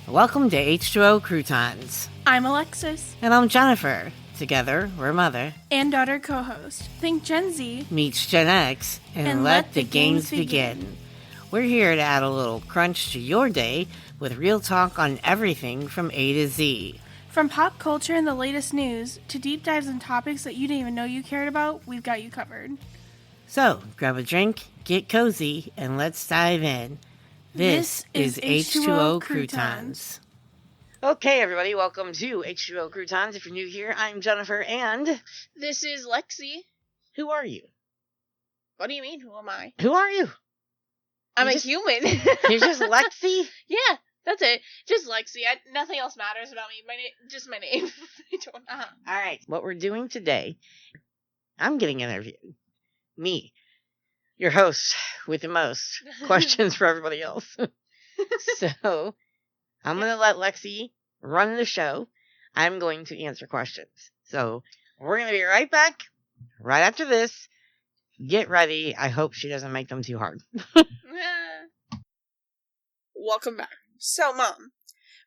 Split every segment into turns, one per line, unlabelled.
Welcome to H2O Croutons.
I'm Alexis.
And I'm Jennifer. Together, we're mother.
And daughter co-host. Think Gen Z.
Meets Gen X. And let the games begin. We're here to add a little crunch to your day with real talk on everything from A to Z.
From pop culture and the latest news to deep dives on topics that you didn't even know you cared about, we've got you covered.
So, grab a drink, get cozy, and let's dive in. This is H2O Croutons. Okay, everybody, welcome to H2O Croutons. If you're new here, I'm Jennifer, and...
This is Lexi.
Who are you?
What do you mean, who am I?
Who are you?
I'm a human.
You're just Lexi?
Yeah, that's it. Just Lexi. Nothing else matters about me. Just my name. I don't know.
All right, what we're doing today, I'm getting interviewed. Me. Your host with the most questions for everybody else. So, I'm going to let Lexi run the show. I'm going to answer questions. So, we're going to be right back, right after this. Get ready. I hope she doesn't make them too hard.
Welcome back. So, Mom,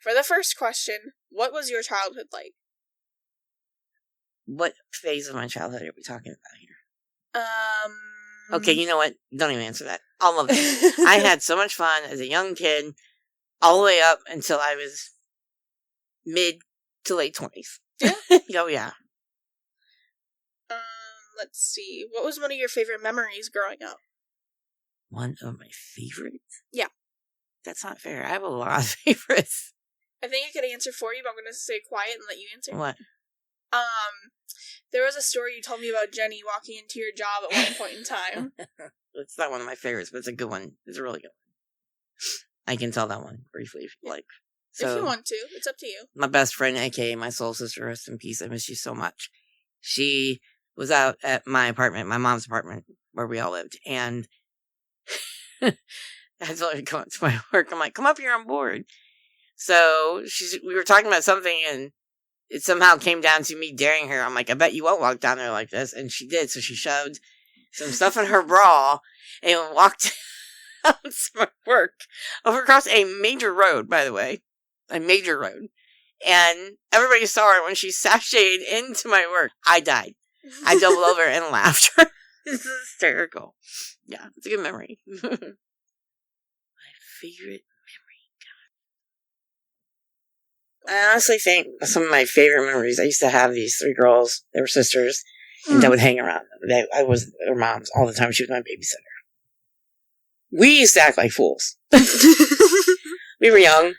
for the first question, what was your childhood like?
What phase of my childhood are we talking about here? Okay, you know what? Don't even answer that. All of it. I had so much fun as a young kid, all the way up until I was mid to late 20s.
Yeah?
Oh, yeah.
Let's see. What was one of your favorite memories growing up?
One of my favorites?
Yeah.
That's not fair. I have a lot of favorites.
I think I could answer for you, but I'm going to stay quiet and let you answer.
What?
There was a story you told me about Jenny walking into your job at one point in time.
It's not one of my favorites, but it's a good one. It's a really good one. I can tell that one briefly if you like. So,
if you want to. It's up to you.
My best friend, aka my soul sister, rest in peace. I miss you so much. She was out at my apartment, my mom's apartment, where we all lived. And I told her to come up to my work. I'm like, come up here on board. So we were talking about something, and it somehow came down to me daring her. I'm like, I bet you won't walk down there like this. And she did. So she shoved some stuff in her bra and walked out to my work over across a major road, by the way. A major road. And everybody saw her when she sashayed into my work. I died. I doubled over and laughed. This is hysterical. Yeah, it's a good memory. My favorite I honestly think some of my favorite memories, I used to have these three girls. They were sisters, and I would hang around them. I was their moms all the time. She was my babysitter. We used to act like fools. We were young.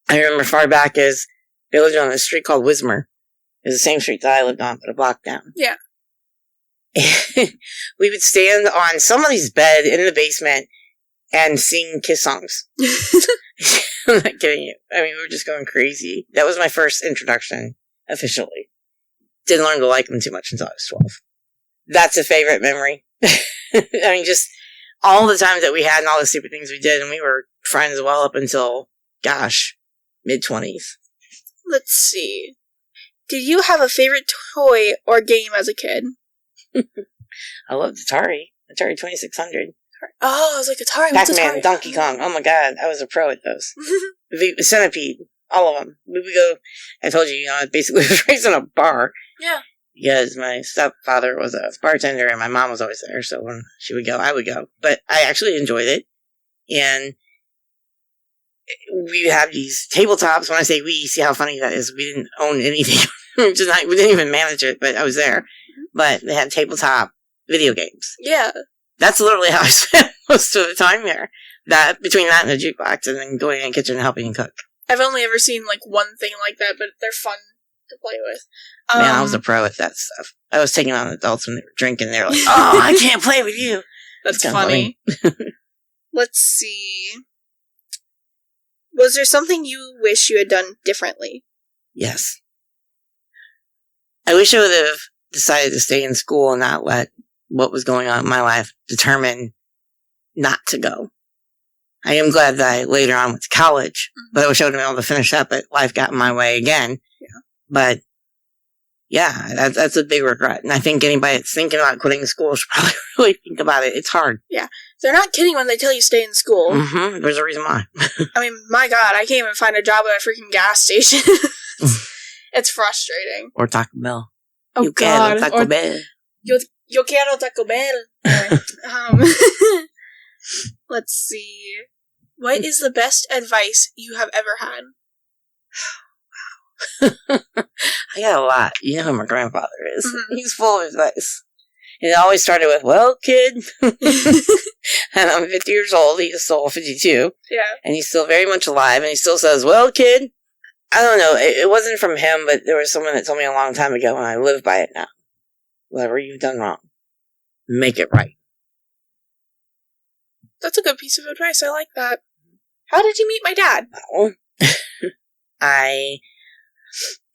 I remember far back as they lived on a street called Wismer. It was the same street that I lived on, but a block down.
Yeah.
We would stand on somebody's bed in the basement and sing Kiss songs. I'm not kidding you. I mean, we were just going crazy. That was my first introduction, officially. Didn't learn to like them too much until I was 12. That's a favorite memory. I mean, just all the times that we had and all the stupid things we did, and we were friends well up until, gosh, mid-20s.
Let's see. Did you have a favorite toy or game as a kid?
I loved Atari 2600.
Oh, I was like, Atari.
Pac-Man, Donkey Kong. Oh my god, I was a pro at those. The Centipede, all of them. We would go, I told you, I basically was raised in a bar.
Yeah.
Because my stepfather was a bartender and my mom was always there, so when she would go, I would go. But I actually enjoyed it. And we have these tabletops. When I say we, see how funny that is. We didn't own anything. We didn't even manage it, but I was there. But they had tabletop video games.
Yeah. That's
literally how I spent most of the time there. Between that and the jukebox, and then going in the kitchen and helping cook.
I've only ever seen like one thing like that, but they're fun to play with.
Man, I was a pro at that stuff. I was taking on adults when they were drinking. They were like, "Oh, I can't play with you."
That's funny. Let's see. Was there something you wish you had done differently?
Yes. I wish I would have decided to stay in school and not let what was going on in my life determine not to go. I am glad that I later on went to college, but I wish I would have been able to finish up, but life got in my way again.
Yeah.
But Yeah, that's a big regret. And I think anybody that's thinking about quitting school should probably really think about it. It's hard.
Yeah. They're not kidding when they tell you stay in school.
Mm-hmm. There's a reason why.
I mean, my God, I can't even find a job at a freaking gas station. It's frustrating.
Or Taco Bell.
Oh,
you
God.
Taco Bell.
Yo quiero Taco Bell. Anyway, let's see. What is the best advice you have ever had?
I got a lot. You know who my grandfather is.
Mm-hmm.
He's full of advice. And it always started with, well, kid. And I'm 50 years old. He's still 52.
Yeah.
And he's still very much alive. And he still says, well, kid. I don't know. It wasn't from him, but there was someone that told me a long time ago, and I live by it now. Whatever you've done wrong, make it right.
That's a good piece of advice. I like that. How did you meet my dad?
Well,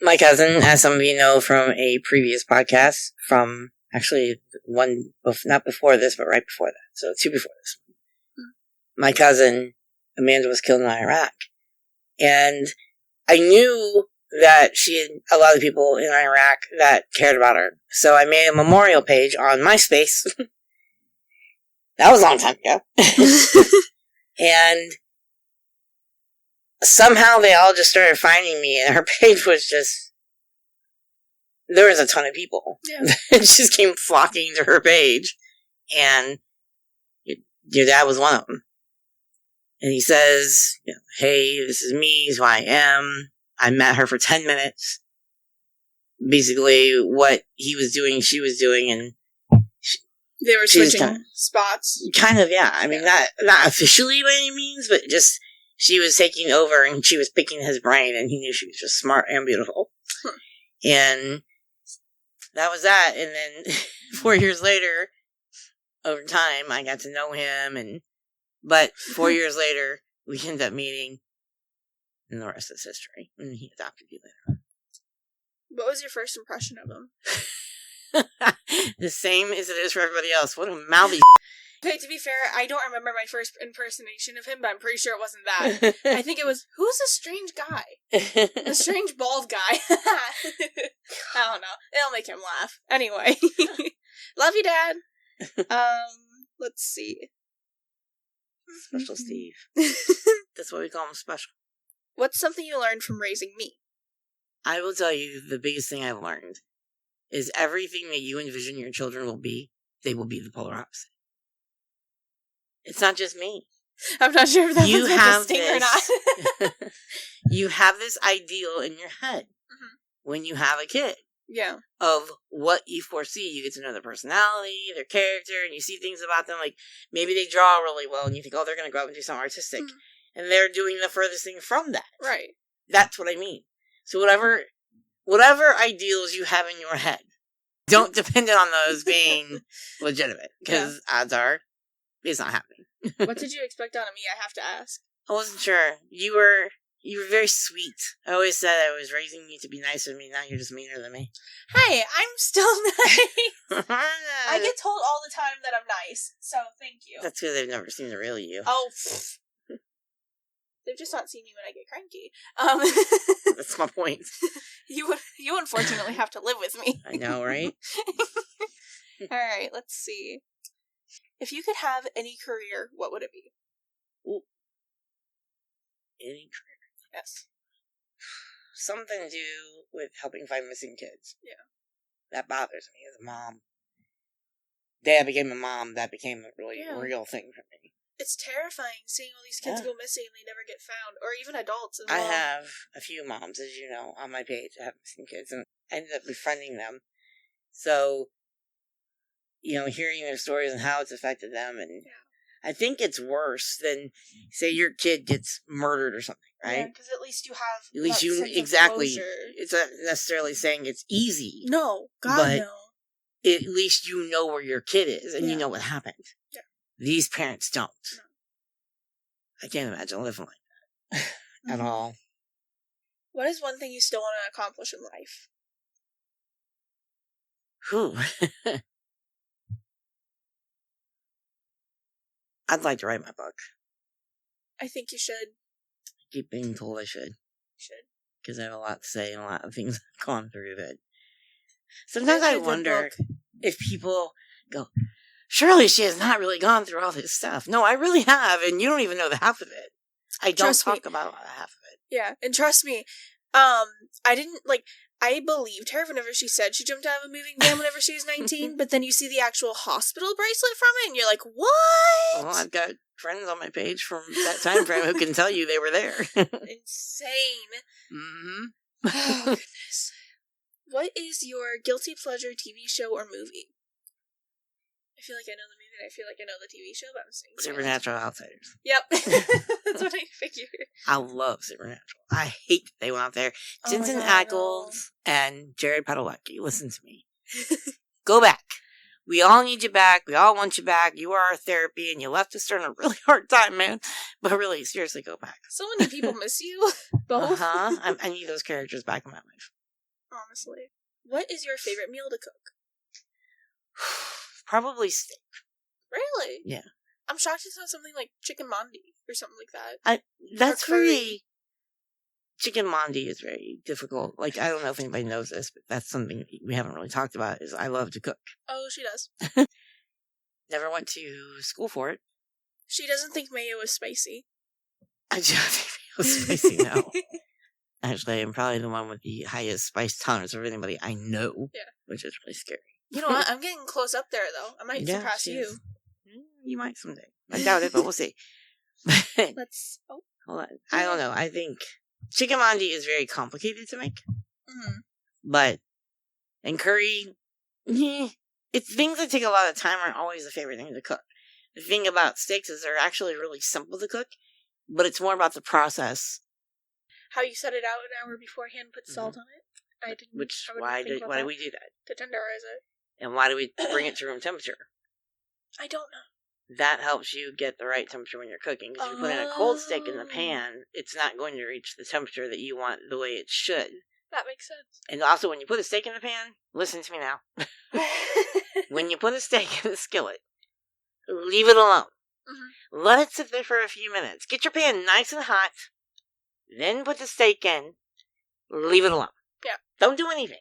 my cousin, as some of you know from a previous podcast, from actually one, not before this, but right before that. So 2 before this. My cousin, Amanda, was killed in Iraq. And I knew that she had a lot of people in Iraq that cared about her. So I made a memorial page on MySpace. That was a long time ago. And somehow they all just started finding me, and her page was just... There was a ton of people.
Yeah.
That just came flocking to her page. And your dad was one of them. And he says, hey, this is me, this is who I am. I met her for 10 minutes. Basically, what he was doing, she was doing, and
they were switching spots.
Kind of, yeah. I mean, not officially by any means, but just she was taking over, and she was picking his brain, and he knew she was just smart and beautiful. And that was that. And then 4 years later, over time, I got to know him, but 4 years later, we ended up meeting. And the rest is history. And he adopted you later.
What was your first impression of him?
The same as it is for everybody else. What a mouthy...
Okay, to be fair, I don't remember my first impersonation of him, but I'm pretty sure it wasn't that. I think it was, who's this strange guy? The strange bald guy. I don't know. It'll make him laugh. Anyway. Love you, Dad. Let's see.
Special Steve. That's why we call him special.
What's something you learned from raising me?
I will tell you the biggest thing I've learned is everything that you envision your children will be, they will be the polar opposite. It's not just me.
I'm not sure if that was a sting or not.
You have this ideal in your head when you have a kid.
Yeah.
Of what you foresee. You get to know their personality, their character, and you see things about them, like maybe they draw really well, and you think, oh, they're going to grow up and do something artistic. And they're doing the furthest thing from that.
Right.
That's what I mean. So whatever ideals you have in your head, don't depend on those being legitimate. Because odds are, it's not happening.
What did you expect out of me? I have to ask.
I wasn't sure. You were very sweet. I always said I was raising you to be nice with me. Now you're just meaner than me.
Hey, I'm still nice. I get told all the time that I'm nice, so thank you.
That's because they've never seen the real you.
Oh, they've just not seen me when I get cranky.
That's my point.
You unfortunately have to live with me.
I know, right?
Alright, let's see. If you could have any career, what would it be?
Ooh. Any career?
Yes.
Something to do with helping find missing kids.
Yeah.
That bothers me as a mom. Day I became a mom, that became a really real thing for me.
It's terrifying seeing all these kids go missing and they never get found. Or even adults as
I
well.
have a few moms, as you know, on my page that have missing kids, and I ended up befriending them. So, hearing their stories and how it's affected them, and I think it's worse than, say, your kid gets murdered or something, right? Yeah,
because at least you have
at least you
exactly.
It's not necessarily saying it's easy.
No, God
but
no.
At least you know where your kid is and you know what happened.
Yeah.
These parents don't. No. I can't imagine living like that at all.
What is one thing you still want to accomplish in life?
Whew. I'd like to write my book.
I think you should.
I keep being told I should.
You should.
Because I have a lot to say and a lot of things I've gone through that Sometimes I
That's a good
wonder
book.
if people go, surely she has not really gone through all this stuff. No, I really have, and you don't even know the half of it. I don't
Trust me.
talk about half of it.
Yeah, and trust me, I believed her whenever she said she jumped out of a moving van whenever she was 19, but then you see the actual hospital bracelet from it, and you're like, what?
Well, I've got friends on my page from that time frame who can tell you they were there.
Insane.
Mm-hmm.
Oh, goodness. What is your guilty pleasure TV show or movie? I feel like I know the movie, and I feel like I know the TV show, but I'm saying
Supernatural Outsiders.
Yep. That's what I figured.
I love Supernatural. I hate that they went out there.
Oh my
Jensen
God,
Ackles and Jared Padalecki, listen to me. Go back. We all need you back. We all want you back. You are our therapy, and you left us during a really hard time, man. But really, seriously, go back.
So many people miss you. Both.
Uh-huh. I need those characters back in my life.
Honestly. What is your favorite meal to cook?
Probably steak.
Really?
Yeah.
I'm shocked it's not something like chicken mandi or something like that.
That's
Or curry.
very... Chicken mandi is very difficult. Like, I don't know if anybody knows this, but that's something we haven't really talked about, is I love to cook.
Oh, she does.
Never went to school for it.
She doesn't think mayo is spicy.
I don't think it was spicy now. Actually, I'm probably the one with the highest spice tolerance of anybody I know.
Yeah.
Which is really scary.
You know what? I'm getting close up there, though. I might
Yeah,
surpass
she
you.
is. You might someday. I doubt it, but we'll see.
Let's... Oh.
Hold on. I don't know. I think chicken mandi is very complicated to make.
Mm-hmm.
But, and curry, it's things that take a lot of time aren't always the favorite thing to cook. The thing about steaks is they're actually really simple to cook, but it's more about the process.
How you set it out an hour beforehand, put salt on it. I didn't.
Why did we do that?
To tenderize it.
And why do we bring it to room temperature?
I don't know.
That helps you get the right temperature when you're cooking. Because if you put in a cold steak in the pan, it's not going to reach the temperature that you want the way it should.
That makes sense.
And also, when you put a steak in the pan, listen to me now. When you put a steak in the skillet, leave it alone. Mm-hmm. Let it sit there for a few minutes. Get your pan nice and hot. Then put the steak in. Leave it alone.
Yeah.
Don't do anything.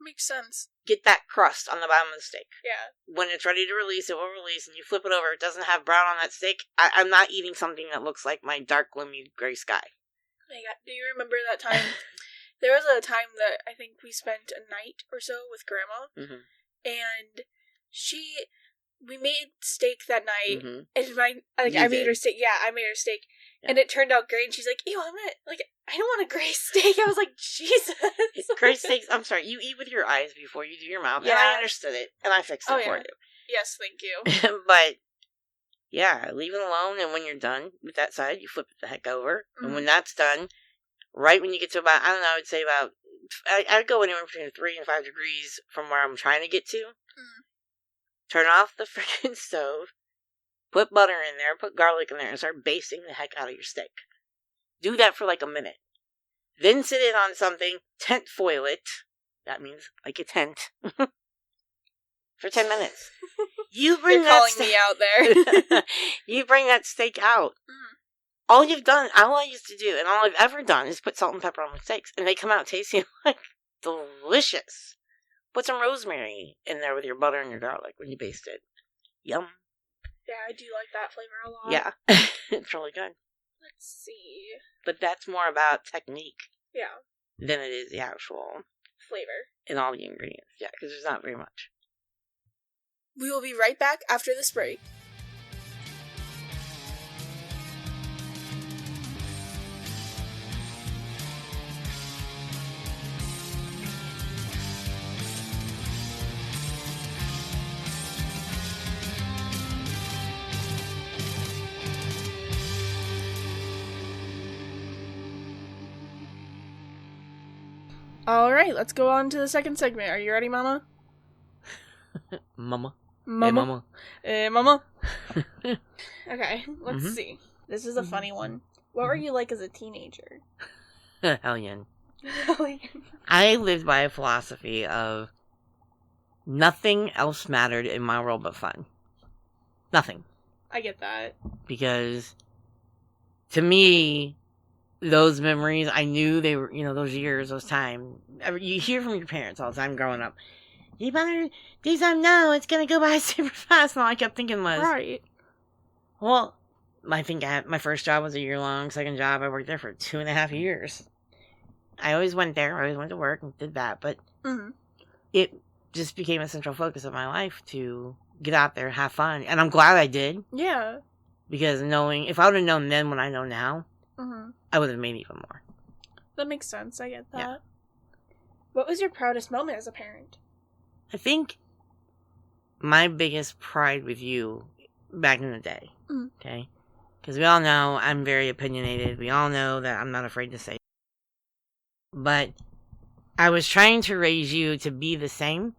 Makes sense.
Get that crust on the bottom of the steak.
Yeah.
When it's ready to release, it will release, and you flip it over. It doesn't have brown on that steak. I'm not eating something that looks like my dark, gloomy gray sky.
Oh my God. Do you remember that time? There was a time that I think we spent a night or so with Grandma, and we made steak that night, and I made her steak. Yeah, I made her steak, and it turned out great. And she's like, "Ew, I don't want a gray steak." I was like, "Jesus."
Gray steaks. I'm sorry. You eat with your eyes before you do your mouth,
Yeah.
and I understood it, and I fixed it for you.
Yes, thank you.
But yeah, leave it alone, and when you're done with that side, you flip it the heck over, and when that's done, right when you get to about, I don't know, I would say about, I'd go anywhere between 3 and 5 degrees from where I'm trying to get to. Turn off the freaking stove, put butter in there, put garlic in there, and start basting the heck out of your steak. Do that for like a minute. Then sit it on something, tent foil it. That means like a tent. For 10 minutes. You bring
You're calling me out there.
You bring that steak out. All I used to do, and all I've ever done, is put salt and pepper on my steaks, and they come out tasting like delicious. Put some rosemary in there with your butter and your garlic when you baste it. Yum.
Yeah, I do like that flavor a lot.
Yeah, it's really good.
Let's see.
But that's more about technique.
Yeah.
Than it is the actual
flavor.
And all the ingredients. Yeah, because there's not very much.
We will be right back after this break. Alright, let's go on to the second segment. Are you ready, Mama?
Mama.
Mama. Hey, Mama. Okay, let's see. This is a funny one. What were you like as a teenager?
Hellion. I lived by a philosophy of nothing else mattered in my world but fun. Nothing.
I get that.
Because, to me, those memories, I knew they were, those years, those time. You hear from your parents all the time growing up. You better do something now. It's going to go by super fast. And all I kept thinking was,
Right.
Well, I think my first job was a year-long. Second job, I worked there for 2.5 years. I always went there. I always went to work and did that. But it just became a central focus of my life to get out there, have fun. And I'm glad I did.
Yeah.
Because if I would have known then what I know now, I would have made even more.
That makes sense. I get that.
Yeah.
What was your proudest moment as a parent?
I think my biggest pride with you back in the day, okay? Because we all know I'm very opinionated. We all know that I'm not afraid to say it. But I was trying to raise you to be the same,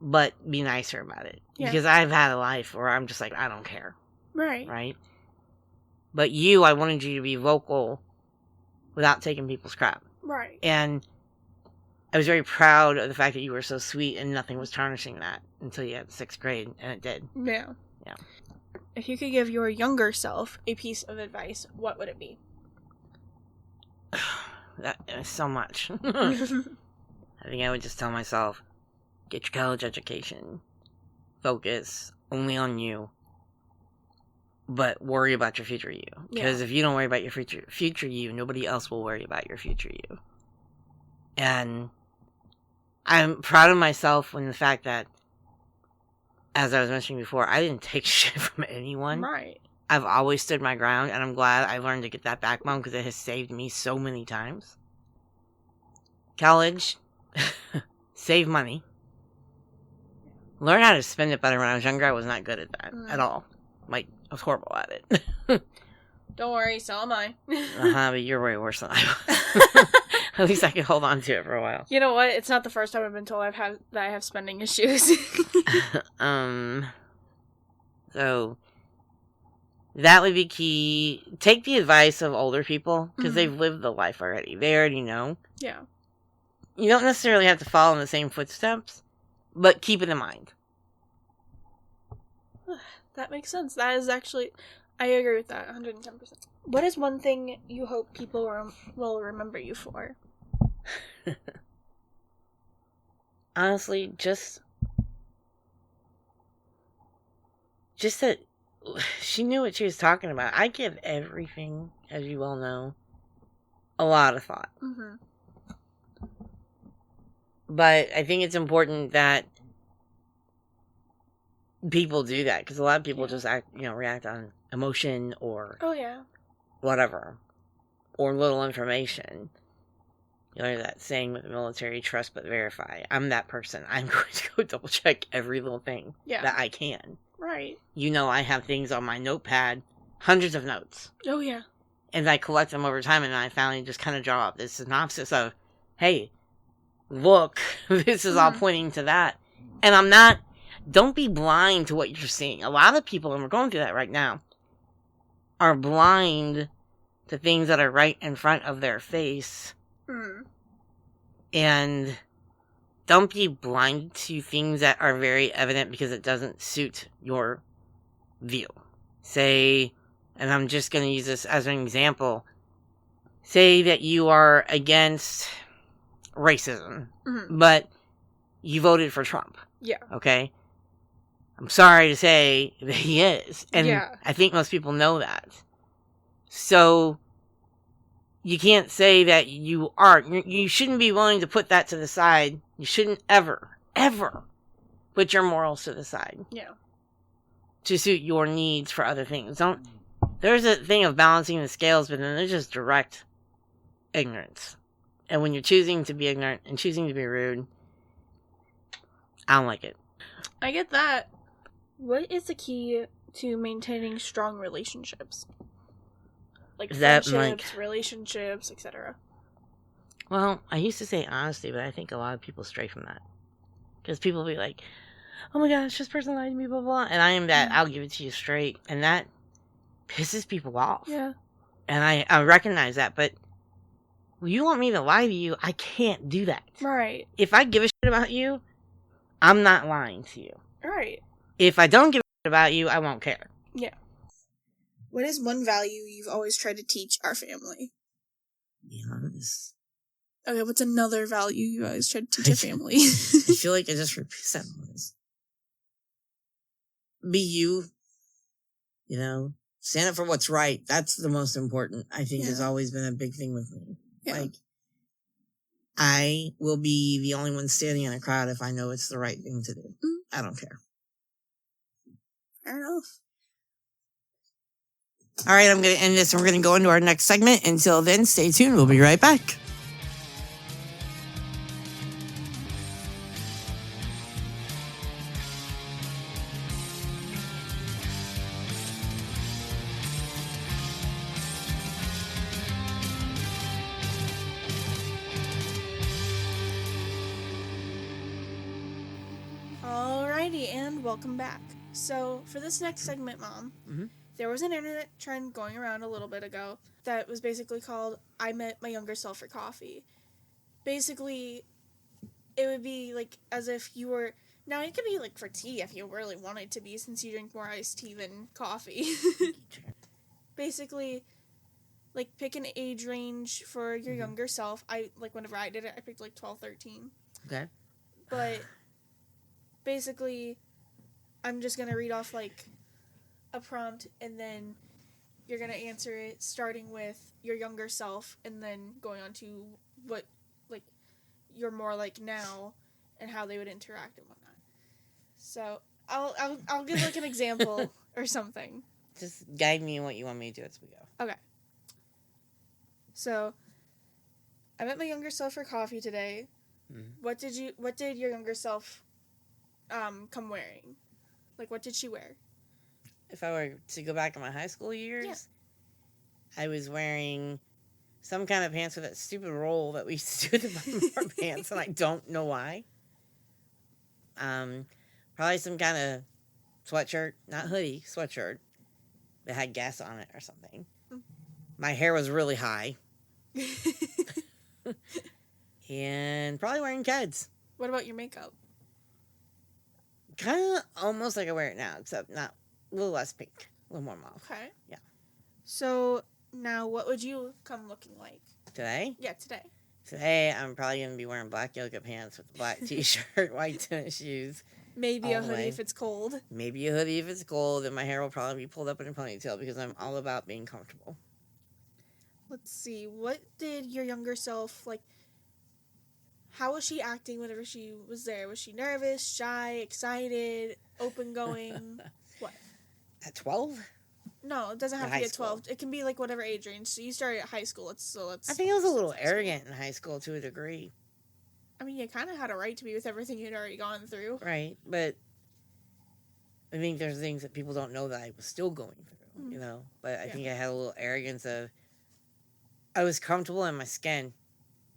but be nicer about it.
Yeah.
Because I've had a life where I'm just like, I don't care.
Right.
Right? But I wanted you to be vocal without taking people's crap.
Right.
And I was very proud of the fact that you were so sweet and nothing was tarnishing that until you had 6th grade, and it did.
Yeah.
Yeah.
If you could give your younger self a piece of advice, what would it be?
That is so much. I think I would just tell myself, get your college education, focus only on you, but worry about your future you. Because if you don't worry about your future you, nobody else will worry about your future you. And I'm proud of myself in the fact that, as I was mentioning before, I didn't take shit from anyone.
Right.
I've always stood my ground, and I'm glad I learned to get that backbone because it has saved me so many times. College, save money. Learn how to spend it better. When I was younger, I was not good at that at all. I was horrible at it.
Don't worry, so am I.
But you're way worse than I was. At least I could hold on to it for a while.
You know what? It's not the first time I've been told that I have spending issues.
So that would be key. Take the advice of older people because they've lived the life already. They already know.
Yeah.
You don't necessarily have to follow in the same footsteps, but keep it in mind.
That makes sense. That is actually, I agree with that 110%. What is one thing you hope people will remember you for?
Honestly, just that she knew what she was talking about. I give everything, as you all know, a lot of thought. But I think it's important that people do that because a lot of people just react on emotion or whatever, or little information. That saying with the military, trust but verify. I'm that person. I'm going to go double check every little thing that I can.
Right.
I have things on my notepad, hundreds of notes.
Oh, yeah.
And I collect them over time, and I finally just kind of draw up this synopsis of, hey, look, this is all pointing to that. And don't be blind to what you're seeing. A lot of people, and we're going through that right now, are blind to things that are right in front of their face. And don't be blind to things that are very evident because it doesn't suit your view. Say, and I'm just going to use this as an example, say that you are against racism, but you voted for Trump.
Yeah.
Okay? I'm sorry to say that he is. And I think most people know that. So you can't say that you aren't. You shouldn't be willing to put that to the side. You shouldn't ever put your morals to the side.
Yeah.
To suit your needs for other things. There's a thing of balancing the scales, but then there's just direct ignorance. And when you're choosing to be ignorant and choosing to be rude, I don't like it.
I get that. What is the key to maintaining strong relationships? Like friendships, relationships, etc.
Well, I used to say honesty, but I think a lot of people stray from that. Because people will be like, oh my gosh, this person lied to me, blah, blah. And I am that, I'll give it to you straight. And that pisses people off.
Yeah.
And I recognize that, but you want me to lie to you, I can't do that.
Right.
If I give a shit about you, I'm not lying to you.
Right.
If I don't give a shit about you, I won't care.
Yeah. What is one value you've always tried to teach our family?
Be honest.
Okay, what's another value you guys try to teach your family?
I feel like I just repeat that once. Be you. You know, stand up for what's right. That's the most important. I think has always been a big thing with me. Yeah. Like, I will be the only one standing in a crowd if I know it's the right thing to do. I don't care.
Fair enough.
All right, I'm going to end this and we're going to go into our next segment. Until then, stay tuned. We'll be right back.
Alrighty, and welcome back. So, for this next segment, Mom, there was an internet trend going around a little bit ago that was basically called I Met My Younger Self for Coffee. Basically, it would be like as if you were... Now, it could be like for tea if you really wanted to be, since you drink more iced tea than coffee. Basically, like, pick an age range for your younger self. Whenever I did it, I picked like 12, 13.
Okay.
But basically, I'm just going to read off, like, a prompt, and then you're going to answer it starting with your younger self, and then going on to what, like, you're more like now, and how they would interact and whatnot. So, I'll give, like, an example or something.
Just guide me in what you want me to do as we go.
Okay. So, I met my younger self for coffee today. What did your younger self come wearing? Like, what did she wear?
If I were to go back in my high school years, I was wearing some kind of pants with that stupid roll that we used to do at the bottom of our pants, and I don't know why. Probably some kind of sweatshirt, not hoodie, sweatshirt that had gas on it or something. My hair was really high. And probably wearing Keds.
What about your makeup?
Kind of almost like I wear it now, except a little less pink, a little more mauve.
Okay.
Yeah.
So, now what would you come looking like?
Today?
Yeah, today.
Today, I'm probably going to be wearing black yoga pants with a black t-shirt, white tennis shoes.
Maybe a hoodie if it's cold.
Maybe a hoodie if it's cold, and my hair will probably be pulled up in a ponytail because I'm all about being comfortable.
Let's see. What did your younger self, like, how was she acting whenever she was there? Was she nervous, shy, excited, open-going? What?
At 12?
No, it doesn't have to be at 12. It can be, like, whatever age range. So you started at high school. Let's.
I think I was a little arrogant in high school to a degree.
I mean, you kind of had a right to be with everything you'd already gone through.
Right, but I think there's things that people don't know that I was still going through, you know? But I think I had a little arrogance of... I was comfortable in my skin,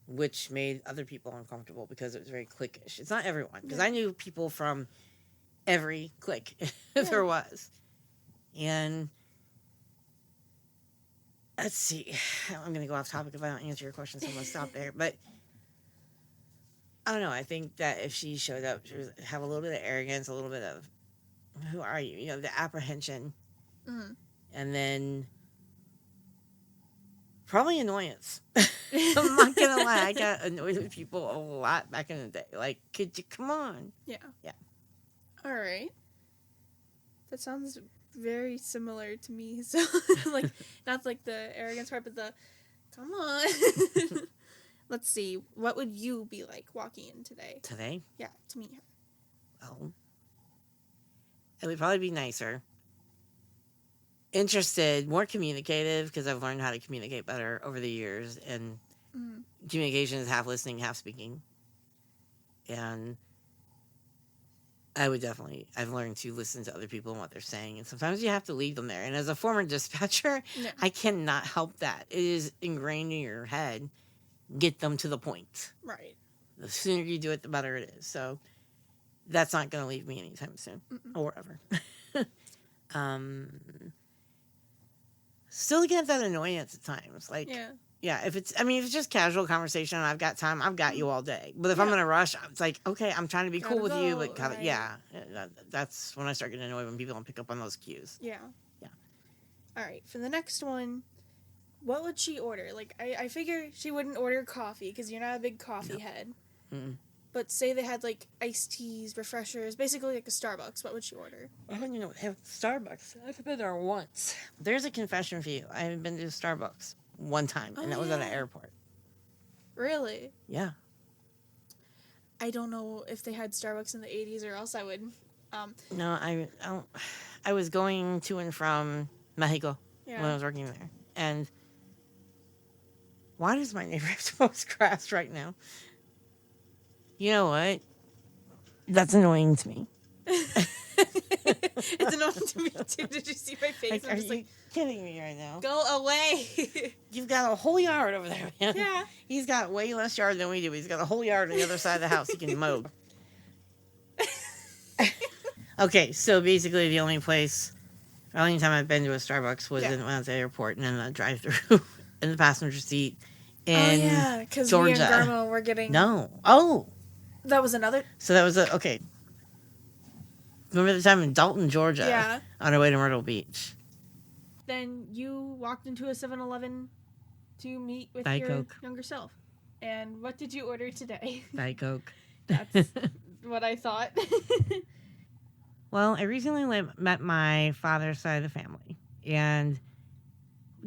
which made other people uncomfortable because it was very cliquish. It's not everyone, because I knew people from every clique there was. And let's see. I'm going to go off topic if I don't answer your question, so I'm going to stop there. But I don't know. I think that if she showed up, she would have a little bit of arrogance, a little bit of, who are you? You know, the apprehension. And then probably annoyance. I'm not going to lie. I got annoyed with people a lot back in the day. Like, could you come on?
Yeah.
Yeah.
All right. That sounds very similar to me. So, like, not like the arrogance part, but the, come on. Let's see. What would you be like walking in today?
Today?
Yeah, to meet her.
Well, it would probably be nicer. Interested, more communicative, because I've learned how to communicate better over the years. And communication is half listening, half speaking. And I would definitely, I've learned to listen to other people and what they're saying. And sometimes you have to leave them there. And as a former dispatcher, I cannot help that. It is ingrained in your head. Get them to the point.
Right.
The sooner you do it, the better it is. So that's not going to leave me anytime soon. Or ever. Still get that annoyance at times. Like, if it's just casual conversation and I've got time, I've got you all day. But if I'm in a rush, it's like, okay, I'm trying to be cool with you, but that's when I start getting annoyed when people don't pick up on those cues.
Yeah. All right. For the next one, What would she order? Like, I figure she wouldn't order coffee because you're not a big coffee head.
Mm-mm.
But say they had, like, iced teas, refreshers, basically like a Starbucks. What would she order?
I don't even know what they have at Starbucks. I've been there once. There's a confession for you. I haven't been to Starbucks one time, and that was at an airport.
Really?
Yeah.
I don't know if they had Starbucks in the 80s or else I would.
No, I don't. I was going to and from Mexico when I
Yeah.
was working there. And why does my neighbor have the most grass right now? You know what? That's annoying to me.
It's annoying to me too. Did you see my face?
Like,
I'm
are
just
you kidding me right now?
go away.
You've got a whole yard over there, man.
Yeah.
He's got way less yard than we do. He's got a whole yard on the other side of the house he can mow. Okay, so basically the only time I've been to a Starbucks was when I was at the airport and in the drive-thru in the passenger seat in
because
Georgia.
me and Grandma were getting.
No. Oh.
That was another.
So that was okay. Remember the time in Dalton, Georgia?
Yeah.
On our way to Myrtle Beach.
Then you walked into a 7-Eleven to meet with
Diet
your
Coke.
younger self. And what did you order today?
Diet Coke.
That's what I thought.
Well, I recently met my father's side of the family and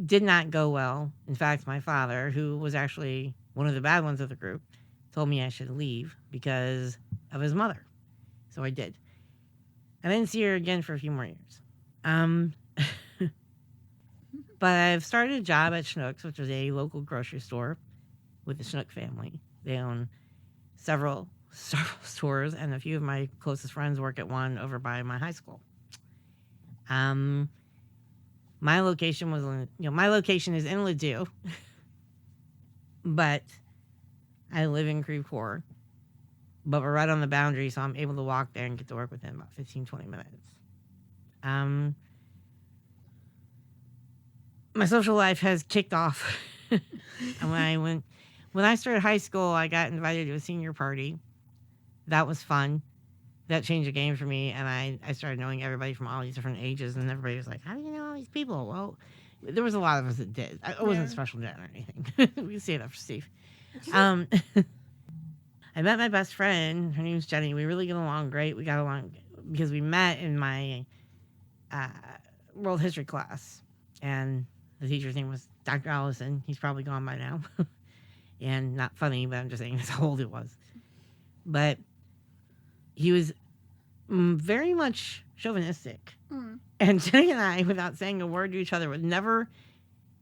did not go well. In fact, my father, who was actually one of the bad ones of the group, told me I should leave because of his mother. So I did. I didn't see her again for a few more years. But I've started a job at Schnucks, which is a local grocery store with the Schnuck family. They own several stores, and a few of my closest friends work at one over by my high school. My location is in Ladue, but I live in Creve Coeur. But we're right on the boundary, so I'm able to walk there and get to work within about 15, 20 minutes. My social life has kicked off. And when I started high school, I got invited to a senior party. That was fun. That changed the game for me, and I started knowing everybody from all these different ages, and everybody was like, how do you know all these people? Well, there was a lot of us that did. I wasn't a special jet or anything. We can say that for Steve. I met my best friend. Her name's Jenny. We really get along great. We got along because we met in my world history class, and the teacher's name was Dr. Allison. He's probably gone by now. And not funny, but I'm just saying that's how old it was. But he was very much chauvinistic. And Jenny and I, without saying a word to each other, was never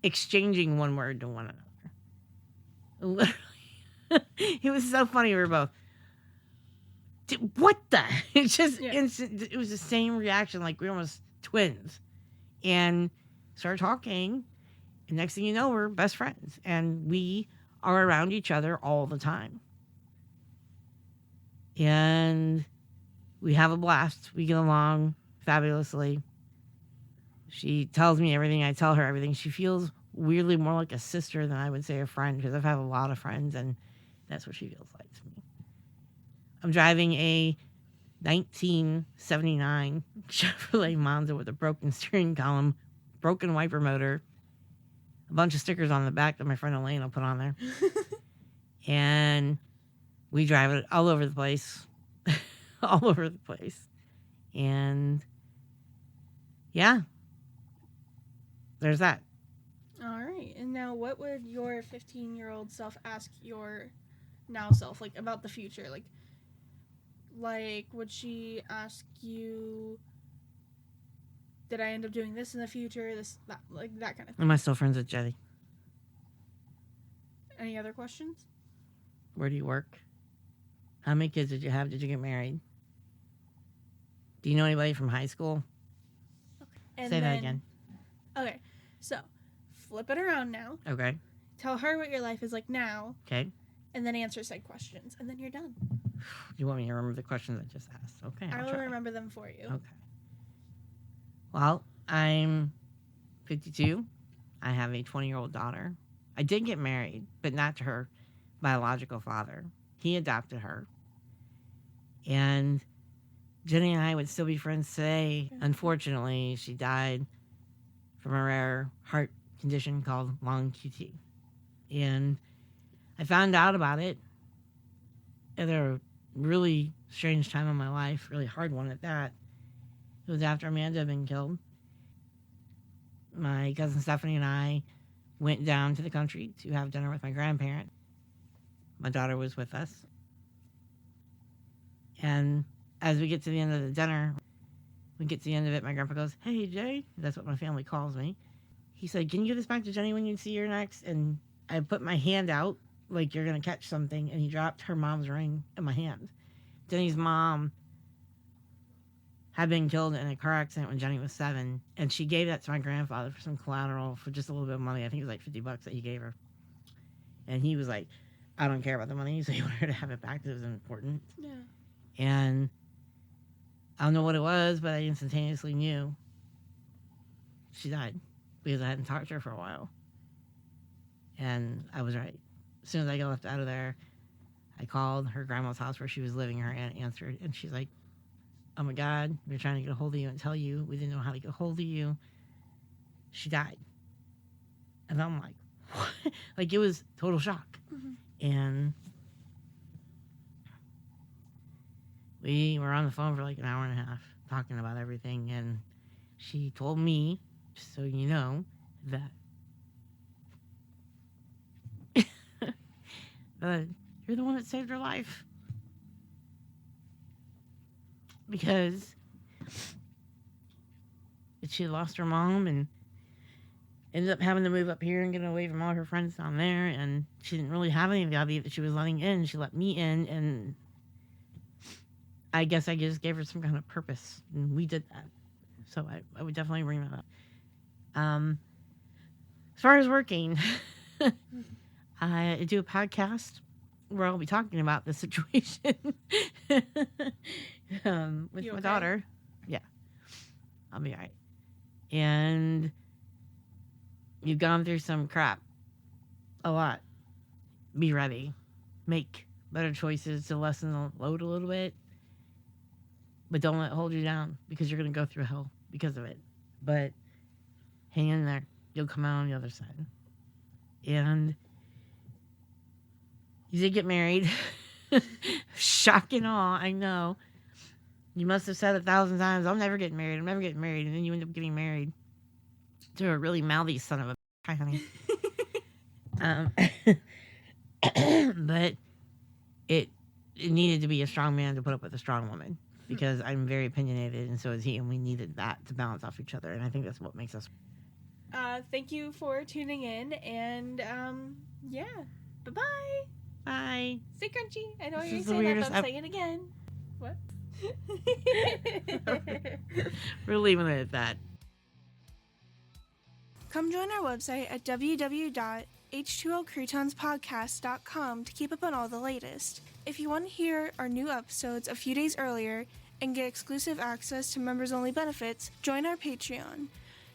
exchanging one word to one another. Literally. It was so funny. We were both, what the? It's just instant. It was the same reaction. Like we were almost twins. And started talking. And next thing you know, we're best friends. And we are around each other all the time. And we have a blast. We get along fabulously. She tells me everything. I tell her everything. She feels weirdly more like a sister than I would say a friend, because I've had a lot of friends, and that's what she feels like to me. I'm driving a 1979 Chevrolet Monza with a broken steering column, broken wiper motor, a bunch of stickers on the back that my friend Elaine will put on there. And we drive it all over the place. All over the place. And yeah, there's that.
All right. And now what would your 15-year-old self ask your now self, like, about the future? Like, would she ask you, did I end up doing this in the future? This, that, like, that kind of thing.
Am I still friends with Jetty?
Any other questions?
Where do you work? How many kids did you have? Did you get married? Do you know anybody from high school?
And
Say
then,
that again.
Okay. So, flip it around now.
Okay.
Tell her what your life is like now.
Okay.
And then answer said questions. And then you're done.
You want me to remember the questions I just asked? Okay.
I
I'll
will
try.
remember them for you.
Okay. Well, I'm 52. I have a 20-year-old daughter. I did get married, but not to her biological father. He adopted her. And Jenny and I would still be friends today. Unfortunately, she died from a rare heart condition called long QT. And I found out about it at a really strange time in my life, really hard one at that. It was after Amanda had been killed. My cousin Stephanie and I went down to the country to have dinner with my grandparent. My daughter was with us. And as we get to the end of the dinner, we get to the end of it, my grandpa goes, "Hey, Jay," that's what my family calls me. He said, "Can you give this back to Jenny when you see her next?" And I put my hand out like you're going to catch something, and he dropped her mom's ring in my hand. Jenny's mom had been killed in a car accident when Jenny was 7, and she gave that to my grandfather for some collateral for just a little bit of money. I think it was like $50 that he gave her. And he was like, "I don't care about the money," so he wanted her to have it back because it was important.
Yeah.
And I don't know what it was, but I instantaneously knew she died because I hadn't talked to her for a while. And I was right. As soon as I got left out of there, I called her grandma's house where she was living. Her aunt answered, and she's like, "Oh my God, we were trying to get a hold of you and tell you. We didn't know how to get a hold of you. She died." And I'm like, what? Like, it was total shock. Mm-hmm. And we were on the phone for like an hour and a half talking about everything. And she told me, just so you know, that you're the one that saved her life. Because she had lost her mom and ended up having to move up here and get away from all her friends down there. And she didn't really have anybody that she was letting in. She let me in, and I guess I just gave her some kind of purpose. And we did that. So I would definitely bring that up. As far as working, I do a podcast where I'll be talking about the situation with my daughter. Yeah, I'll be all right. And you've gone through some crap. A lot. Be ready. Make better choices to lessen the load a little bit. But don't let it hold you down, because you're going to go through hell because of it. But hang in there. You'll come out on the other side. And you did get married. Shock and awe, I know. You must have said 1,000 times, "I'm never getting married, I'm never getting married." And then you end up getting married to a really mouthy son of a... Hi, honey. But it needed to be a strong man to put up with a strong woman. Because I'm very opinionated, and so is he. And we needed that to balance off each other. And I think that's what makes us...
Thank you for tuning in. And, yeah. Bye-bye.
Bye.
Stay crunchy. I know you're saying that, but I'm saying it again. What?
We're leaving it at that.
Come join our website at www.h2ocroutonspodcast.com to keep up on all the latest. If you want to hear our new episodes a few days earlier and get exclusive access to members-only benefits, join our Patreon.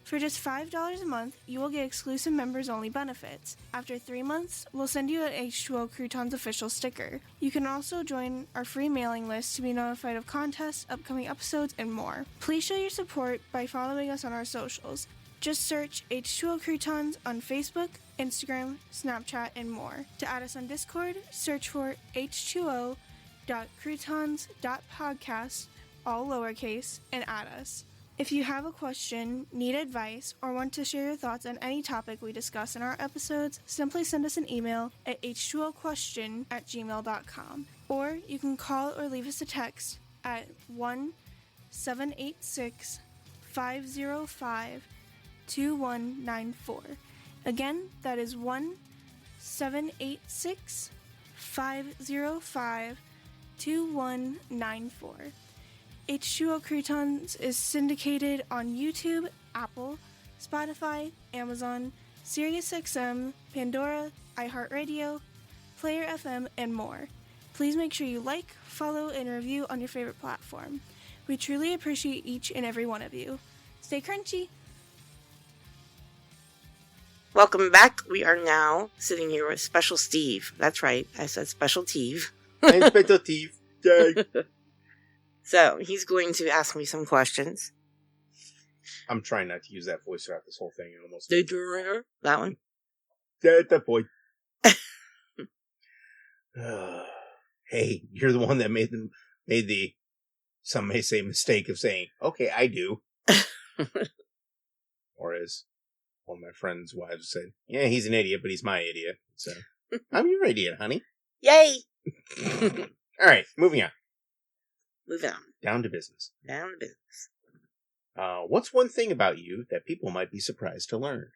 For just $5 a month, you will get exclusive members-only benefits. After 3 months, we'll send you an H2O Croutons official sticker. You can also join our free mailing list to be notified of contests, upcoming episodes, and more. Please show your support by following us on our socials. Just search H2O Croutons on Facebook, Instagram, Snapchat, and more. To add us on Discord, search for h2o.croutons.podcast, all lowercase, and add us. If you have a question, need advice, or want to share your thoughts on any topic we discuss in our episodes, simply send us an email at h2oquestion@gmail.com. Or you can call or leave us a text at 1-786-505-2194. Again, that is 1-786-505-2194. H2O Croutons is syndicated on YouTube, Apple, Spotify, Amazon, SiriusXM, Pandora, iHeartRadio, Player FM, and more. Please make sure you like, follow, and review on your favorite platform. We truly appreciate each and every one of you. Stay crunchy!
Welcome back. We are now sitting here with Special Steve. That's right. I said Special Steve.
I'm Special Steve. Yay.
So, he's going to ask me some questions.
I'm trying not to use that voice throughout this whole thing. Almost.
That one?
That boy. Hey, you're the one that made the, some may say, mistake of saying, okay, I do. Or as one of my friends' wives said, yeah, he's an idiot, but he's my idiot. So, I'm your idiot, honey.
Yay!
All right, moving on.
Moving on.
Down to business.
Down to business.
What's one thing about you that people might be surprised to learn?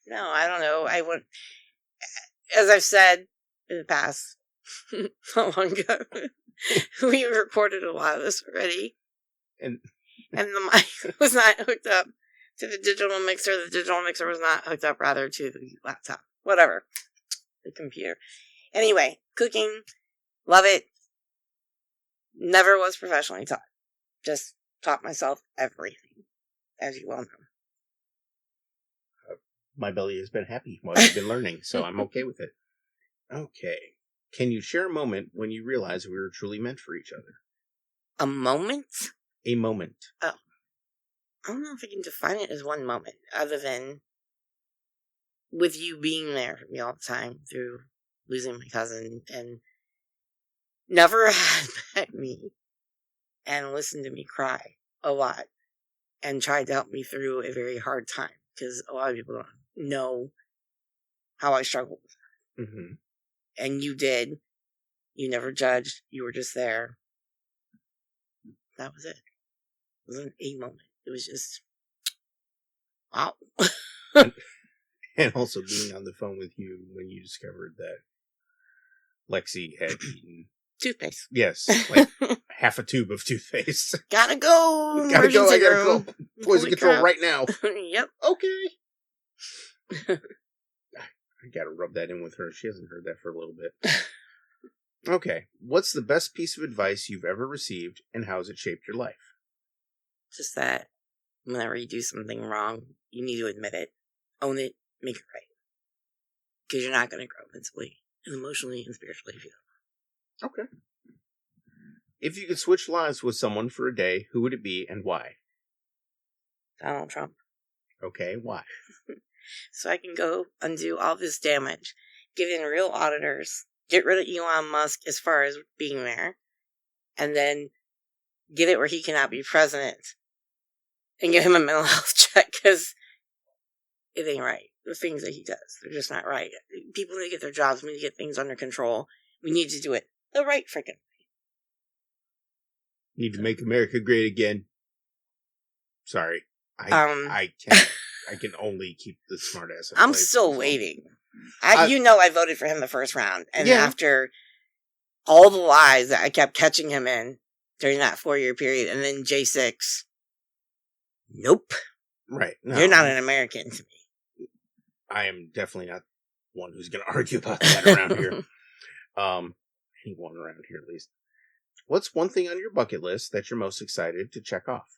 No, I don't know. As I've said in the past, not long ago, we recorded a lot of this already. And the mic was not hooked up to the digital mixer. The digital mixer was not hooked up, rather, to the laptop. Whatever. The computer. Anyway, cooking. Love it. Never was professionally taught. Just taught myself everything, as you well know.
My belly has been happy while you've been learning, so I'm okay with it. Okay. Can you share a moment when you realized we were truly meant for each other?
A moment?
A moment.
Oh. I don't know if I can define it as one moment, other than with you being there for me all the time through losing my cousin, and never had met me and listened to me cry a lot and tried to help me through a very hard time, because a lot of people don't know how I struggled.
Mm-hmm.
And you did. You never judged. You were just there. That was it. It wasn't a moment. It was just, wow.
And also being on the phone with you when you discovered that Lexi had eaten
Toothpaste.
Yes, like half a tube of toothpaste.
Gotta go.
Gotta go. I gotta
room.
go. Poison control right now.
Yep.
Okay. I gotta rub that in with her. She hasn't heard that for a little bit. Okay. What's the best piece of advice you've ever received, and how has it shaped your life?
Just that whenever you do something wrong, you need to admit it, own it, make it right. Because you're not going to grow mentally, and emotionally, and spiritually if you don't.
Okay. If you could switch lives with someone for a day, who would it be and why?
Donald Trump.
Okay, why?
So I can go undo all this damage, get in real auditors, get rid of Elon Musk as far as being there, and then get it where he cannot be president, and give him a mental health check, because it ain't right. The things that he does, they're just not right. People need to get their jobs, we need to get things under control. We need to do it the right freaking way.
Need to make America great again. Sorry. I can only keep the smart ass.
I'm still waiting. I voted for him the first round. And after all the lies that I kept catching him in during that 4-year period, and then J6, nope.
Right. No,
you're not an American to me.
I am definitely not one who's going to argue about that around here. Anyone around here, at least. What's one thing on your bucket list that you're most excited to check off?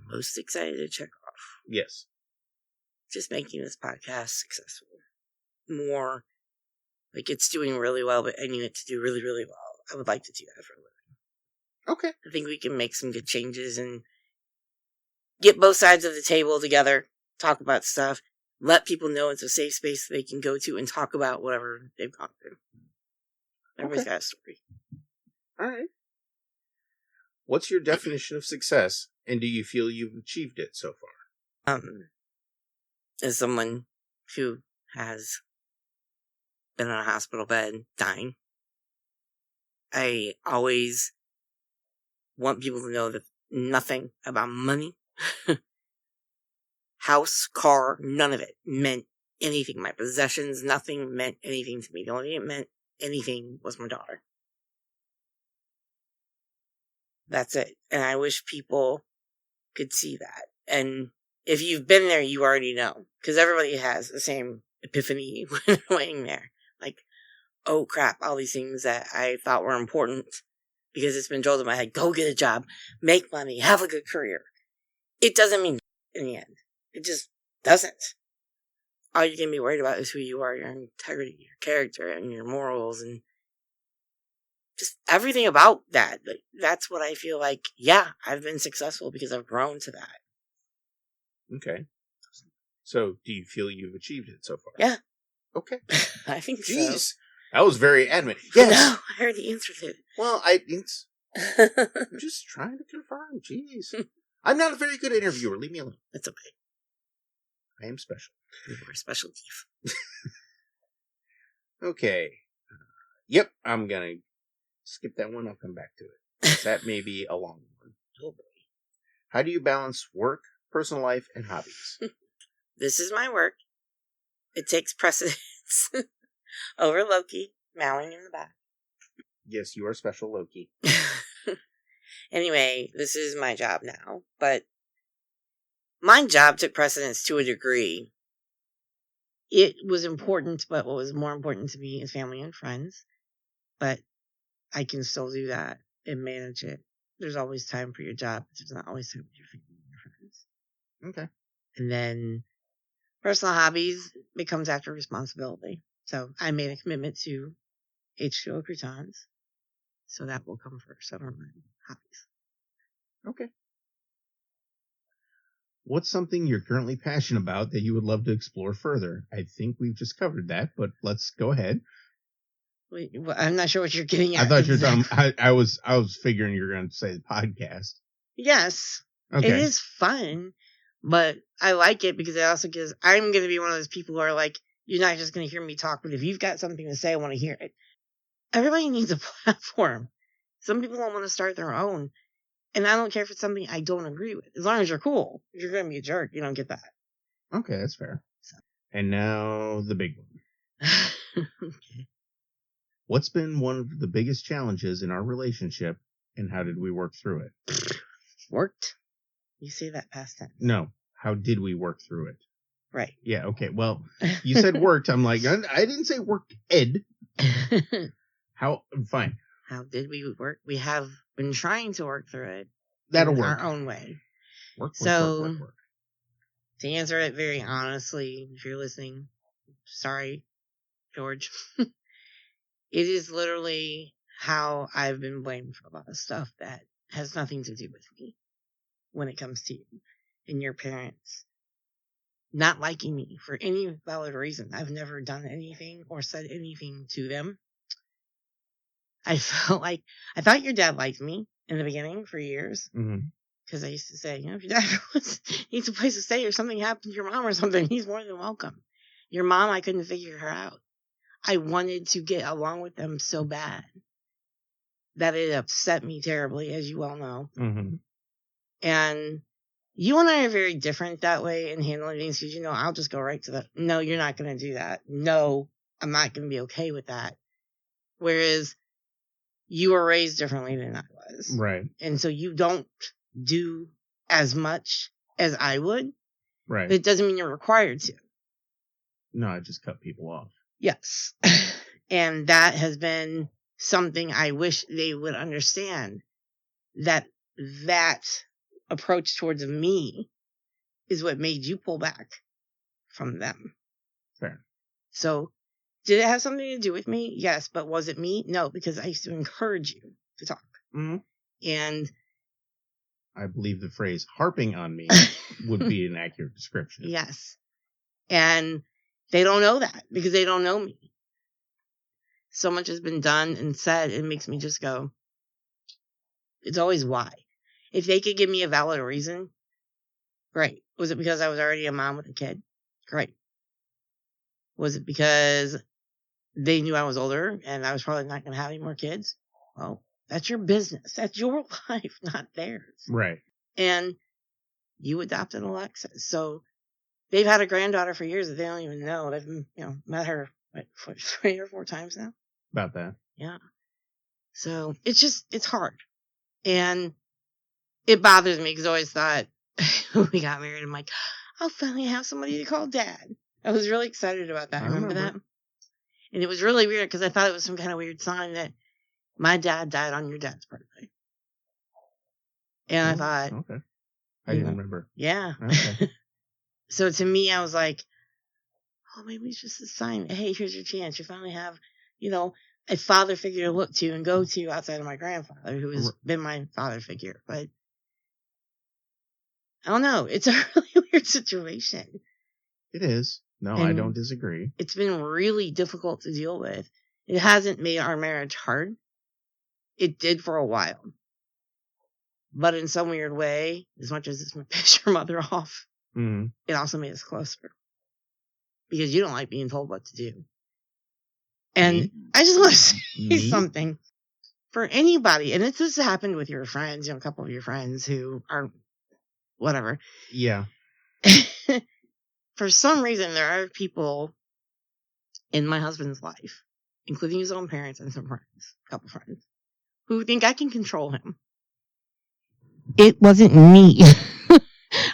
Most excited to check off?
Yes.
Just making this podcast successful. More. Like, it's doing really well, but I need it to do really, really well. I would like to do that for a living.
Okay.
I think we can make some good changes and get both sides of the table together, talk about stuff, let people know it's a safe space they can go to and talk about whatever they've gone through. Everybody's got a story.
All right. What's your definition of success, and do you feel you've achieved it so far?
As someone who has been on a hospital bed dying, I always want people to know that nothing about money, house, car, none of it meant anything. My possessions, nothing meant anything to me. The only thing it meant anything was my daughter. That's it. And I wish people could see that. And if you've been there, you already know. Because everybody has the same epiphany when they're laying there. Like, oh crap, all these things that I thought were important, because it's been drilled in my head, go get a job, make money, have a good career. It doesn't mean in the end. It just doesn't. All you can be worried about is who you are, your integrity, your character, and your morals, and just everything about that. That's what I feel like, yeah, I've been successful because I've grown to that.
Okay. So, do you feel you've achieved it so far?
Yeah.
Okay.
I think
Jeez.
so.
That was very adamant. Yes.
No, I already answered it.
Well, I'm just trying to confirm. Jeez. I'm not a very good interviewer. Leave me alone.
It's okay.
I am special.
You're a special thief.
Okay. Yep, I'm going to skip that one. I'll come back to it. That may be a long one.
Oh boy.
How do you balance work, personal life, and hobbies?
This is my work. It takes precedence over Loki mowing in the back.
Yes, you are special, Loki.
Anyway, this is my job now, but my job took precedence to a degree. It was important, but what was more important to me is family and friends. But I can still do that and manage it. There's always time for your job, but there's not always time for your family and your friends.
Okay.
And then personal hobbies becomes after responsibility. So I made a commitment to H2O Croutons. So that will come first over my hobbies.
Okay. What's something you're currently passionate about that you would love to explore further? I think we've just covered that, but let's go ahead.
Wait, well, I'm not sure what you're getting at.
I thought you were talking. I was figuring you were going to say the podcast.
Yes.
Okay.
It is fun, but I like it because it also gives. I'm going to be one of those people who are like, you're not just going to hear me talk, but if you've got something to say, I want to hear it. Everybody needs a platform. Some people don't want to start their own. And I don't care if it's something I don't agree with. As long as you're cool. If you're going to be a jerk, you don't get that.
Okay, that's fair. And now the big one.
Okay.
What's been one of the biggest challenges in our relationship, and how did we work through it?
Worked? You say that past tense.
No. How did we work through it?
Right.
Yeah, okay. Well, you said worked. I'm like, I didn't say worked, Ed. How? Fine.
How did we work? We have been trying to work through it.
That'll
in
work.
Our own way.
Work.
To answer it very honestly, if you're listening, sorry, George. It is literally how I've been blamed for a lot of stuff that has nothing to do with me when it comes to you and your parents not liking me for any valid reason. I've never done anything or said anything to them. I thought your dad liked me in the beginning for years. Because I used to say, if your dad needs a place to stay or something happened to your mom or something, he's more than welcome. Your mom, I couldn't figure her out. I wanted to get along with them so bad that it upset me terribly, as you well know.
Mm-hmm.
And you and I are very different that way in handling things because, I'll just go right to the, no, you're not going to do that. No, I'm not going to be okay with that. Whereas you were raised differently than I was.
Right.
And so you don't do as much as I would.
Right.
But it doesn't mean you're required to.
No, I just cut people off.
Yes. And that has been something I wish they would understand, that approach towards me is what made you pull back from them.
Fair.
So did it have something to do with me? Yes. But was it me? No, because I used to encourage you to talk.
Mm-hmm.
And
I believe the phrase harping on me would be an accurate description.
Yes. And they don't know that because they don't know me. So much has been done and said, it makes me just go, it's always why. If they could give me a valid reason, great. Was it because I was already a mom with a kid? Great. Was it because they knew I was older and I was probably not going to have any more kids? Well, that's your business. That's your life, not theirs.
Right.
And you adopted Alexis. So they've had a granddaughter for years that they don't even know. They've, met her 3 or 4 times now.
About that.
Yeah. So it's hard. And it bothers me because I always thought when we got married, I'm like, I'll finally have somebody to call dad. I was really excited about that. I remember that. And it was really weird because I thought it was some kind of weird sign that my dad died on your dad's birthday. And I thought.
Okay. I didn't remember.
Yeah.
Okay.
So to me, I was like, oh, maybe it's just a sign. Hey, here's your chance. You finally have, a father figure to look to and go to outside of my grandfather, who has been my father figure. But I don't know. It's a really weird situation.
It is. No,
And
I don't disagree.
it's been really difficult to deal with. It hasn't made our marriage hard. It did for a while. But in some weird way, as much as it's going to piss your mother off, it also made us closer. Because you don't like being told what to do. And I just want to say something. For anybody, and this has happened with your friends, a couple of your friends who are whatever.
Yeah.
For some reason, there are people in my husband's life, including his own parents and some friends, a couple friends, who think I can control him. It wasn't me.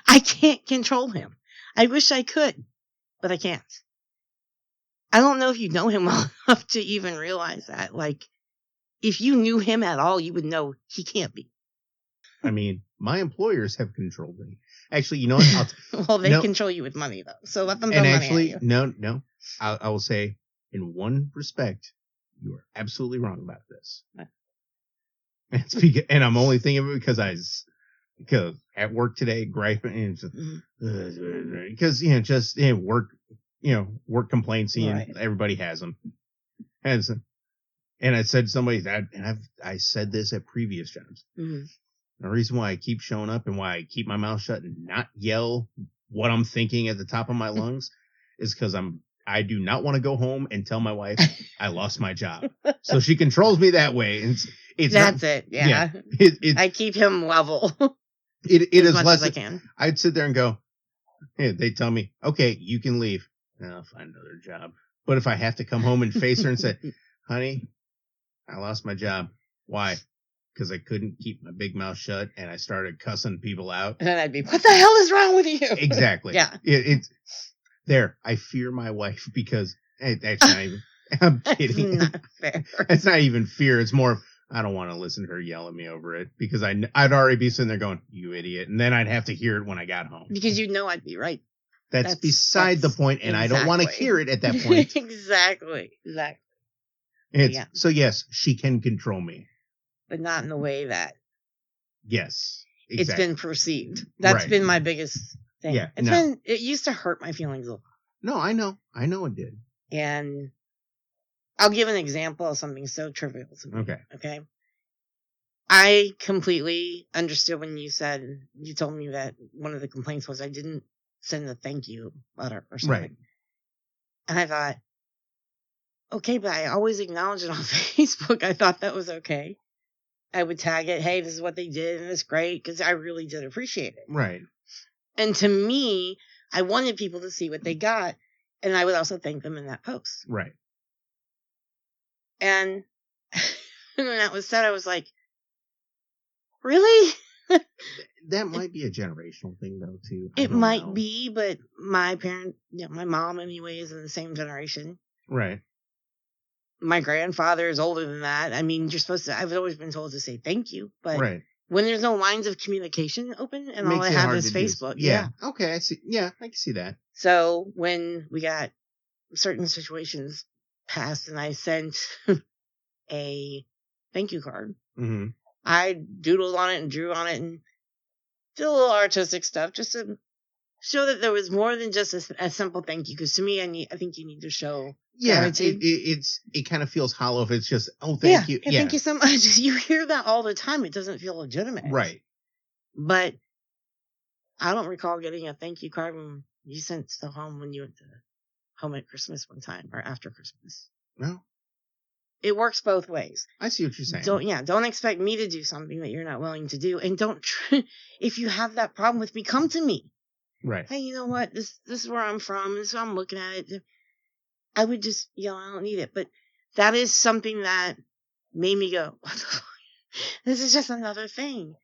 I can't control him. I wish I could, but I can't. I don't know if you know him well enough to even realize that. Like, if you knew him at all, you would know he can't be.
I mean, my employers have controlled me. Actually, you know what?
Well, they control you with money, though. So let them throw money at you.
No. I will say, in one respect, you are absolutely wrong about this. And I'm only thinking of it because at work today, griping, because work complaints, and everybody has them. And I said to somebody that, and I said this at previous jobs. Mm-hmm. The reason why I keep showing up and why I keep my mouth shut and not yell what I'm thinking at the top of my lungs is because I do not want to go home and tell my wife I lost my job. So she controls me that way. That's
it.
Yeah.
I keep him level.
It
as
is
much
less.
As I can.
I'd sit there and go, hey, they tell me, okay, you can leave. I'll find another job. But if I have to come home and face her and say, honey, I lost my job. Why? Because I couldn't keep my big mouth shut and I started cussing people out.
And then I'd be, what the hell is wrong with you?
Exactly.
Yeah.
It's there. I fear my wife because that's not even, I'm kidding.
That's not fair.
It's not even fear. It's more of, I don't want to listen to her yell at me over it because I'd already be sitting there going, you idiot. And then I'd have to hear it when I got home.
Because you know I'd be right.
That's beside the point, and exactly. I don't want to hear it at that point.
Exactly.
So yes, she can control me.
But not in the way that
yes, exactly.
It's been perceived. That's been my biggest thing.
Yeah,
it used to hurt my feelings a lot.
No, I know it did.
And I'll give an example of something so trivial to me. Okay. I completely understood when you told me that one of the complaints was I didn't send a thank you letter or something. Right. And I thought, okay, but I always acknowledge it on Facebook. I thought that was okay. I would tag it, hey, this is what they did, and it's great, because I really did appreciate it.
Right.
And to me, I wanted people to see what they got, and I would also thank them in that post.
Right.
And when that was said, I was like, really?
That might be a generational thing, though, too.
It might be, but my mom, anyway, is in the same generation.
Right.
My grandfather is older than that. I mean, I've always been told to say thank you, but when there's no lines of communication open and all I have is Facebook.
Yeah. Okay, I see. Yeah, I can see that.
So when we got certain situations passed and I sent a thank you card, I doodled on it and drew on it and did a little artistic stuff just to show that there was more than just a simple thank you. Because to me, I think you need to show.
Yeah, it kind of feels hollow if it's just, oh, thank you.
Yeah, thank you so much. You hear that all the time. It doesn't feel legitimate.
Right.
But I don't recall getting a thank you card when you sent stuff home when you went to home at Christmas one time or after Christmas.
No.
It works both ways.
I see what you're saying.
Don't expect me to do something that you're not willing to do. And if you have that problem with me, come to me.
Right.
Hey, you know what? This is where I'm from. This is how I'm looking at it. I would just yell, I don't need it. But that is something that made me go, what the fuck? This is just another thing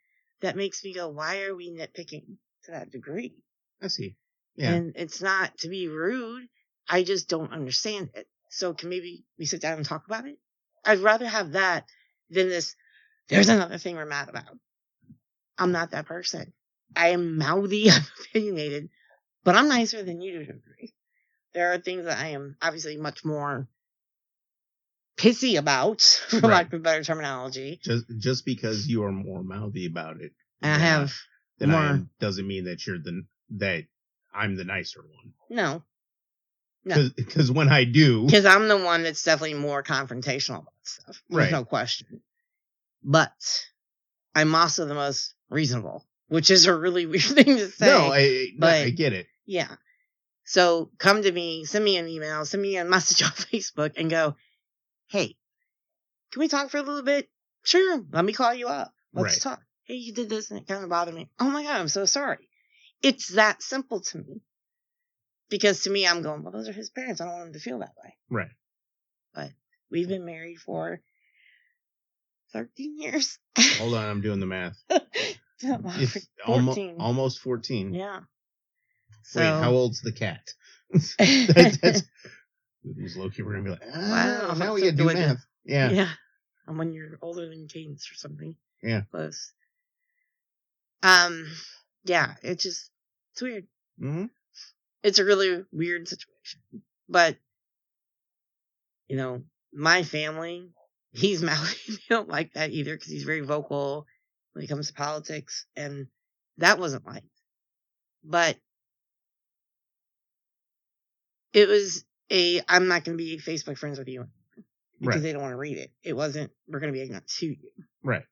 that makes me go, why are we nitpicking to that degree?
I see. Yeah.
And it's not to be rude. I just don't understand it. So can maybe we sit down and talk about it? I'd rather have that than this, there's another thing we're mad about. I'm not that person. I am mouthy, I'm opinionated, but I'm nicer than you to a degree. There are things that I am obviously much more pissy about, for
Right.
lack of a better terminology.
Just because you are more mouthy about it,
And I have
than
more.
I am, doesn't mean that that I'm the nicer one.
No. No.
Because when I do,
Because I'm the one that's definitely more confrontational about stuff. There's
Right.
no question. But I'm also the most reasonable, which is a really weird thing to say.
no, I get it.
Yeah. So come to me, send me an email, send me a message on Facebook and go, hey, can we talk for a little bit? Sure. Let me call you up. Let's
Right.
talk. Hey, you did this and it kind of bothered me. Oh my God, I'm so sorry. It's that simple to me. Because to me, I'm going, well, those are his parents. I don't want him to feel that way.
Right.
But we've been married for 13 years.
Hold on, I'm doing the math. It's
14.
almost 14.
Yeah. So,
Wait, how old's the cat? That's these low-key we're gonna be like,
Wow,
now we
so
gotta do
good.
math. Yeah.
Yeah. I'm 1 year older than Cadence or something.
Yeah.
Close. Yeah, it's weird.
Mm-hmm.
It's a really weird situation. But, my family, he's mouthy. They don't like that either because he's very vocal when it comes to politics. And that wasn't liked. But it was I'm not going to be Facebook friends with you because
Right.
they don't want to read it. It wasn't, we're going to be ignorant to you.
Right.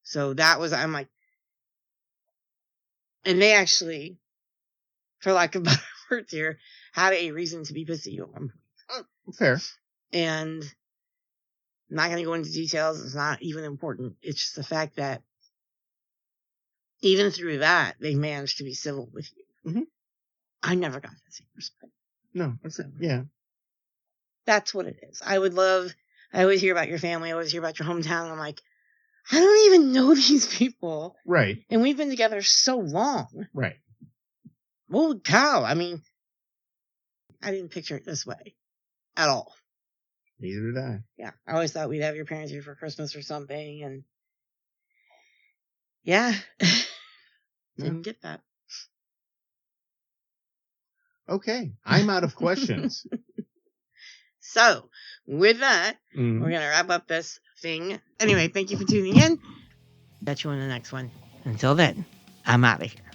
So I'm like, and they actually, for lack of better words here, had a reason to be pissed at you at one point.
Fair.
And I'm not going to go into details. It's not even important. It's just the fact that even through that, they managed to be civil with you.
Mm-hmm.
I never got that same respect.
No. Yeah.
That's what it is. I always hear about your family. I always hear about your hometown. I'm like, I don't even know these people.
Right.
And we've been together so long.
Right.
Holy cow. I mean, I didn't picture it this way at all.
Neither did I.
Yeah. I always thought we'd have your parents here for Christmas or something. And yeah. Didn't get that.
Okay. I'm out of questions.
So, with that,
Mhm.
we're going to wrap up this thing. Anyway, thank you for tuning in. Catch you on the next one. Until then, I'm out of here.